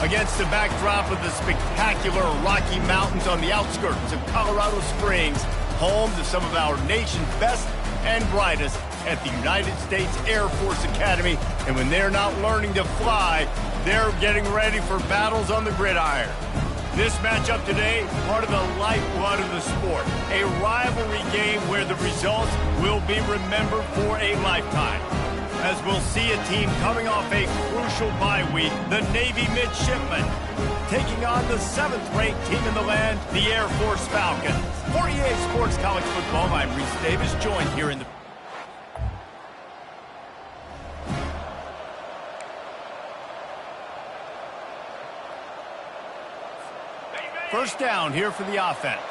Against the backdrop of the spectacular Rocky Mountains on the outskirts of Colorado Springs, home to some of our nation's best and brightest at the United States Air Force Academy. And when they're not learning to fly, they're getting ready for battles on the gridiron. This matchup today, part of the lifeblood of the sport. A rivalry game where the results will be remembered for a lifetime. As we'll see a team coming off a crucial bye week, the Navy Midshipmen, taking on the 7th-ranked team in the land, the Air Force Falcons. For EA Sports College Football, I'm Reese Davis, joined here in the... First down here for the offense.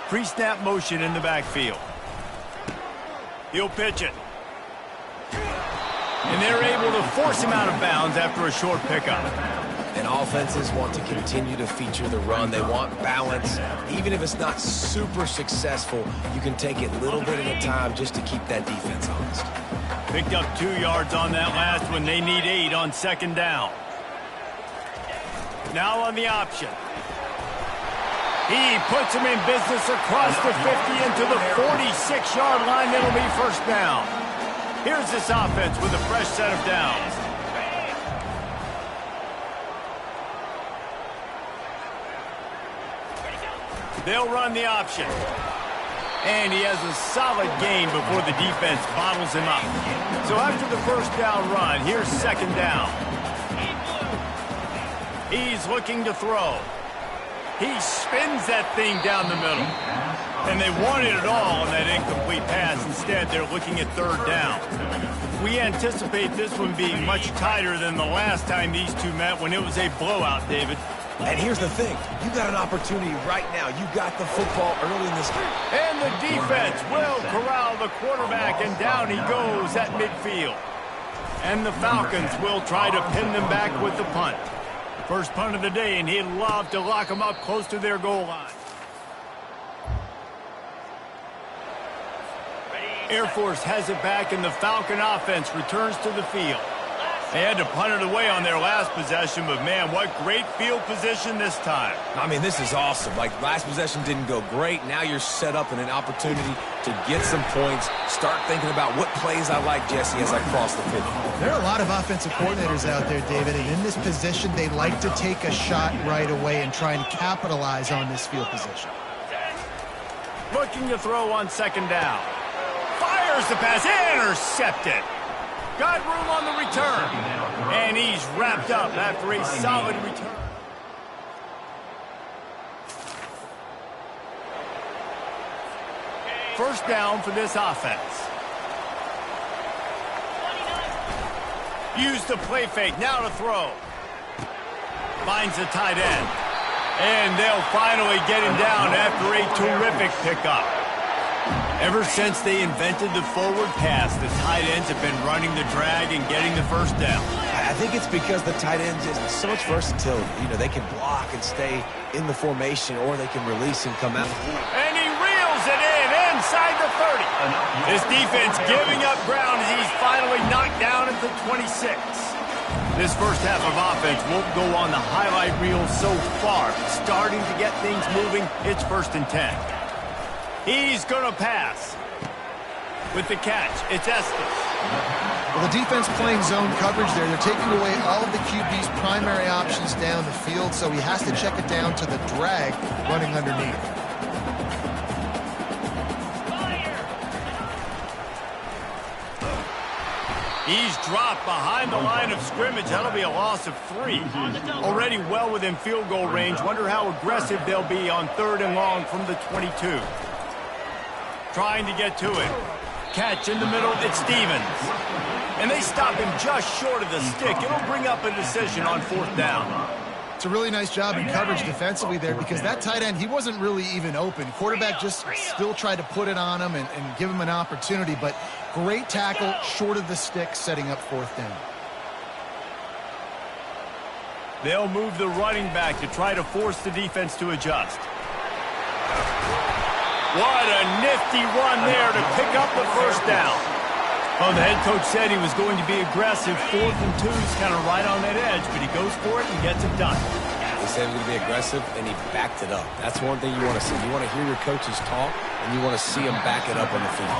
Pre-snap motion in the backfield. He'll pitch it. And they're able to force him out of bounds after a short pickup. And offenses want to continue to feature the run. They want balance. Even if it's not super successful, you can take it little bit at a time just to keep that defense honest. Picked up 2 yards on that last one. They need 8 on second down. Now on the option. He puts him in business across the 50 into the 46-yard line. It'll be first down. Here's this offense with a fresh set of downs. They'll run the option. And he has a solid gain before the defense bottles him up. So after the first down run, here's second down. He's looking to throw. He spins that thing down the middle. And they wanted it all on that incomplete pass. Instead, they're looking at third down. We anticipate this one being much tighter than the last time these two met when it was a blowout, David. And here's the thing. You got an opportunity right now. You got the football early in this game. And the defense will corral the quarterback, and down he goes at midfield. And the Falcons will try to pin them back with the punt. First punt of the day, and he'd love to lock them up close to their goal line. Air Force has it back, and the Falcon offense returns to the field. They had to punt it away on their last possession, but man, what great field position this time. I mean, this is awesome. Like, last possession didn't go great. Now you're set up in an opportunity to get some points. Start thinking about what plays I like, Jesse, as I cross the field. There are a lot of offensive coordinators out there, David, and in this position, they like to take a shot right away and try and capitalize on this field position. Looking to throw on second down. Fires the pass, intercepted. Got room on the return. And he's wrapped up after a solid return. First down for this offense. Use the play fake, now to throw. Finds the tight end. And they'll finally get him down after a terrific pickup. Ever since they invented the forward pass, the tight ends have been running the drag and getting the first down. I think it's because the tight ends has so much versatility. You know, they can block and stay in the formation, or they can release and come out. And he reels it in inside the 30. This defense giving up ground as he's finally knocked down at the 26. This first half of offense won't go on the highlight reel so far. Starting to get things moving, it's 1st and 10. He's going to pass. With the catch, it's Estes. Well, the defense playing zone coverage there. They're taking away all of the QB's primary options down the field, so he has to check it down to the drag running underneath. He's dropped behind the line of scrimmage. That'll be a loss of 3. Already well within field goal range. Wonder how aggressive they'll be on 3rd and long from the 22. Trying to get to it. Catch in the middle, it's Stevens. And they stop him just short of the stick. It'll bring up a decision on 4th down. It's a really nice job in coverage defensively there, because that tight end, he wasn't really even open. Quarterback just still tried to put it on him and give him an opportunity, but great tackle short of the stick, setting up 4th down. They'll move the running back to try to force the defense to adjust. What a nifty run there to pick up the first down. Well, the head coach said he was going to be aggressive. 4th and 2 is kind of right on that edge, but he goes for it and gets it done. He said he was going to be aggressive, and he backed it up. That's one thing you want to see. You want to hear your coaches talk, and you want to see them back it up on the field.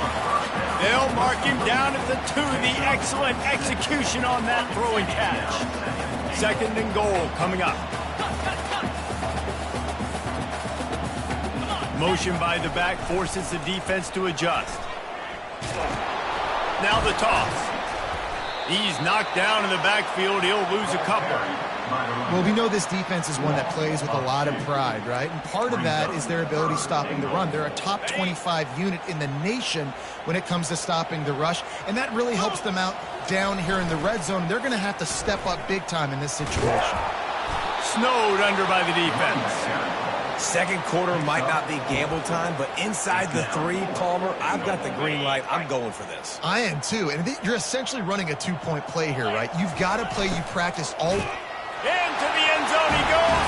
They'll mark him down at the 2. The excellent execution on that throw and catch. 2nd and goal coming up. Motion by the back forces the defense to adjust. Now the toss. He's knocked down in the backfield. He'll lose a couple. Well, we know this defense is one that plays with a lot of pride, right? And part of that is their ability stopping the run. They're a top 25 unit in the nation when it comes to stopping the rush, and that really helps them out down here in the red zone. They're going to have to step up big time in this situation. Snowed under by the defense. Second quarter might not be gamble time, but inside the 3, Palmer, I've got the green light. I'm going for this. I am too, and you're essentially running a 2-point play here, right? You've got to play you practice all. Into the end zone he goes.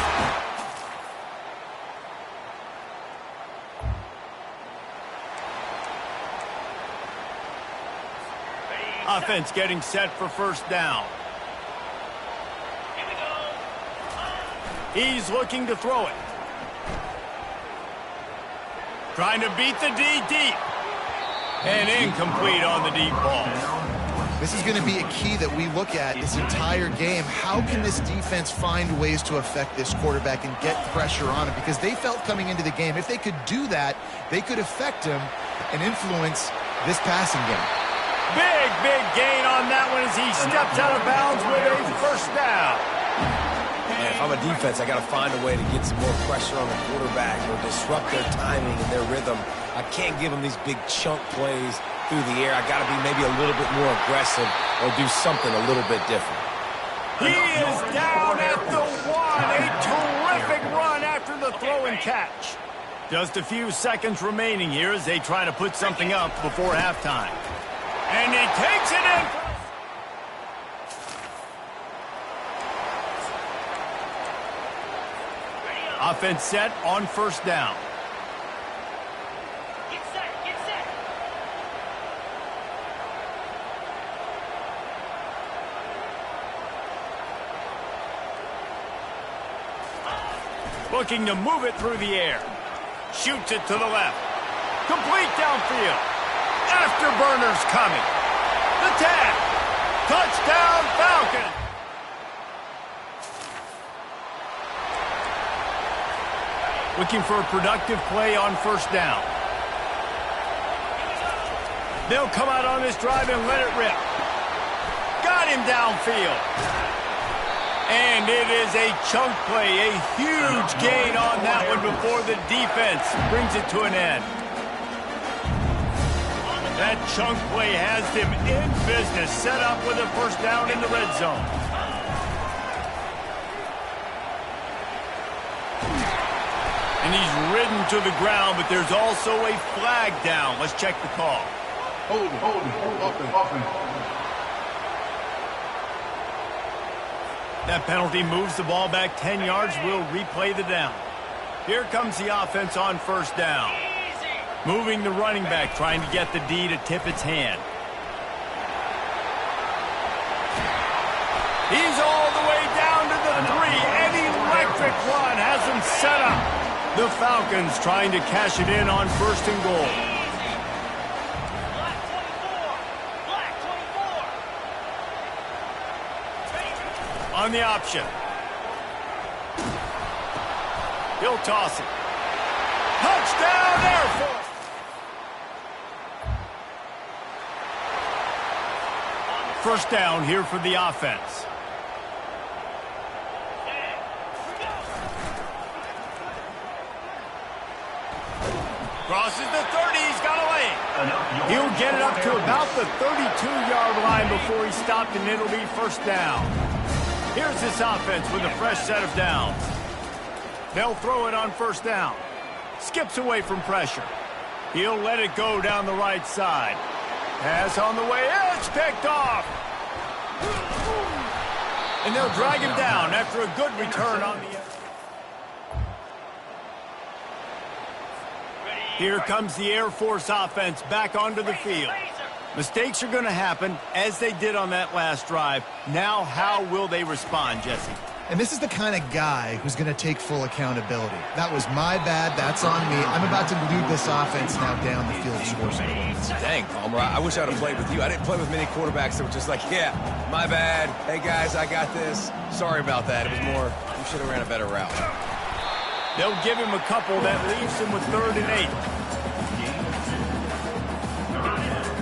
Offense getting set for first down. He's looking to throw it. Trying to beat the D deep. And incomplete on the deep ball. This is going to be a key that we look at this entire game. How can this defense find ways to affect this quarterback and get pressure on him? Because they felt coming into the game, if they could do that, they could affect him and influence this passing game. Big gain on that one as he steps out of bounds with a first down. Man, if I'm a defense, I got to find a way to get some more pressure on the quarterback or disrupt their timing and their rhythm. I can't give them these big chunk plays through the air. I got to be maybe a little bit more aggressive or do something a little bit different. He is down at the 1. A terrific run after the throw and catch. Just a few seconds remaining here as they try to put something up before halftime. And he takes it in. Offense set on first down. Get set. Looking to move it through the air. Shoots it to the left. Complete downfield. Afterburners coming. The tag. Touchdown Falcons. Looking for a productive play on first down. They'll come out on this drive and let it rip. Got him downfield. And it is a chunk play, a huge gain on that one before the defense brings it to an end. That chunk play has them in business, set up with a first down in the red zone. And he's ridden to the ground, but there's also a flag down. Let's check the call. Hold open. That penalty moves the ball back 10 yards. We'll replay the down. Here comes the offense on first down. Moving the running back, trying to get the D to tip its hand. He's all the way down to the 3. An electric run has him set up. The Falcons trying to cash it in on first and goal. Black 24. On the option. He'll toss it. Touchdown Air Force. First down here for the offense. Crosses the 30, he's got a lane. He'll get it up to about the 32-yard line before he's stopped, and it'll be first down. Here's this offense with a fresh set of downs. They'll throw it on first down. Skips away from pressure. He'll let it go down the right side. Pass on the way, it's picked off. And they'll drag him down after a good return on the end. Here comes the Air Force offense back onto the field. Mistakes are going to happen, as they did on that last drive. Now, how will they respond, Jesse? And this is the kind of guy who's going to take full accountability. That was my bad. That's on me. I'm about to lead this offense now down the field to score some points. Dang, Palmer, I wish I'd have played with you. I didn't play with many quarterbacks that were just like, yeah, my bad. Hey, guys, I got this. Sorry about that. It was more, you should have ran a better route. They'll give him a couple that leaves him with 3rd and 8.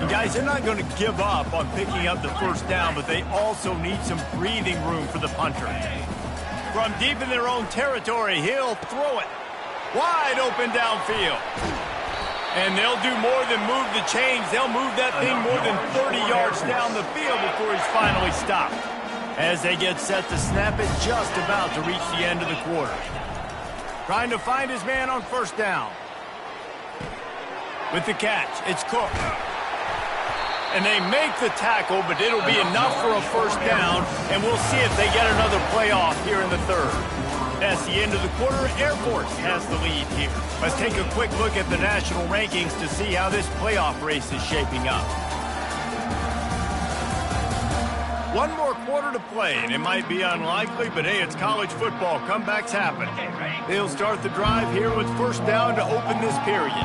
And guys, they're not going to give up on picking up the first down, but they also need some breathing room for the punter. From deep in their own territory, he'll throw it wide open downfield. And they'll do more than move the chains. They'll move that thing more than 30 yards down the field before he's finally stopped. As they get set to snap it, just about to reach the end of the quarter. Trying to find his man on first down. With the catch, it's Cook. And they make the tackle, but it'll be enough for a first down, and we'll see if they get another playoff here in the 3rd. That's the end of the quarter. Air Force has the lead here. Let's take a quick look at the national rankings to see how this playoff race is shaping up. One more quarter to play, and it might be unlikely, but hey, it's college football. Comebacks happen. They'll start the drive here with first down to open this period.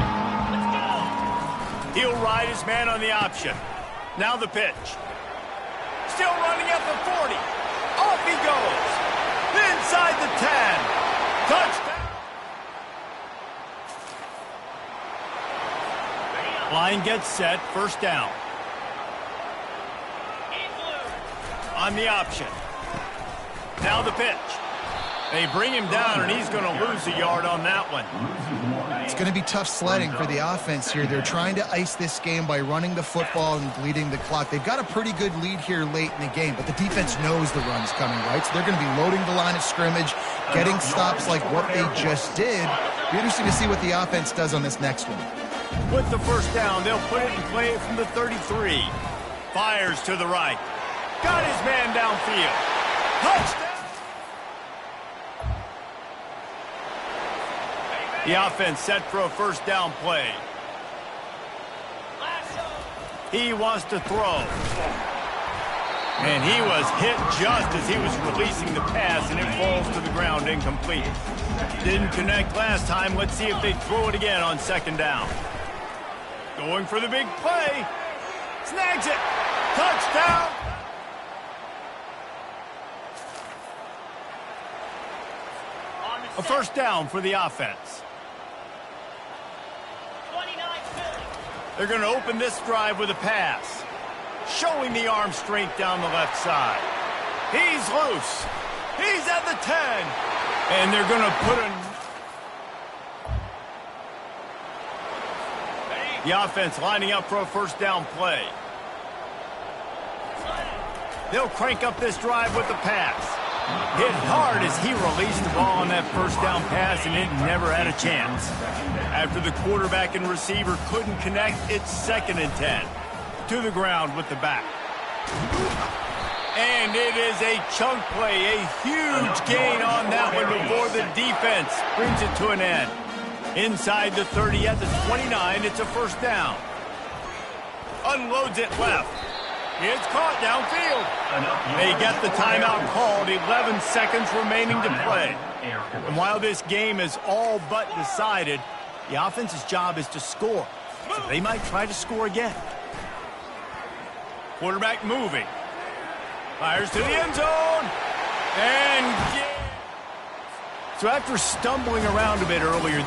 He'll ride his man on the option. Now the pitch. Still running at the 40. Off he goes. Inside the 10. Touchdown. Line gets set. First down. On the option. Now the pitch. They bring him down, and he's going to lose a yard on that one. It's going to be tough sledding for the offense here. They're trying to ice this game by running the football and bleeding the clock. They've got a pretty good lead here late in the game, but the defense knows the run's coming, right? So they're going to be loading the line of scrimmage, getting stops like what they just did. It'll be interesting to see what the offense does on this next one. With the first down, they'll put it in play from the 33. Fires to the right. Got his man downfield. Touchdown! The offense set for a first down play. He wants to throw. And he was hit just as he was releasing the pass, and it falls to the ground incomplete. Didn't connect last time. Let's see if they throw it again on second down. Going for the big play. Snags it. Touchdown. A first down for the offense. They're going to open this drive with a pass. Showing the arm strength down the left side. He's loose. He's at the 10. And they're going to put the offense lining up for a first down play. They'll crank up this drive with the pass. Hit hard as he released the ball on that first down pass, and it never had a chance. After the quarterback and receiver couldn't connect, it's 2nd and 10. To the ground with the back. And it is a chunk play, a huge gain on that one before the defense brings it to an end. Inside the 30 at the 29, it's a first down. Unloads it left. It's caught downfield. They get the timeout called, 11 seconds remaining to play. And while this game is all but decided, the offense's job is to score. So they might try to score again. Quarterback moving. Fires to the end zone. And so after stumbling around a bit earlier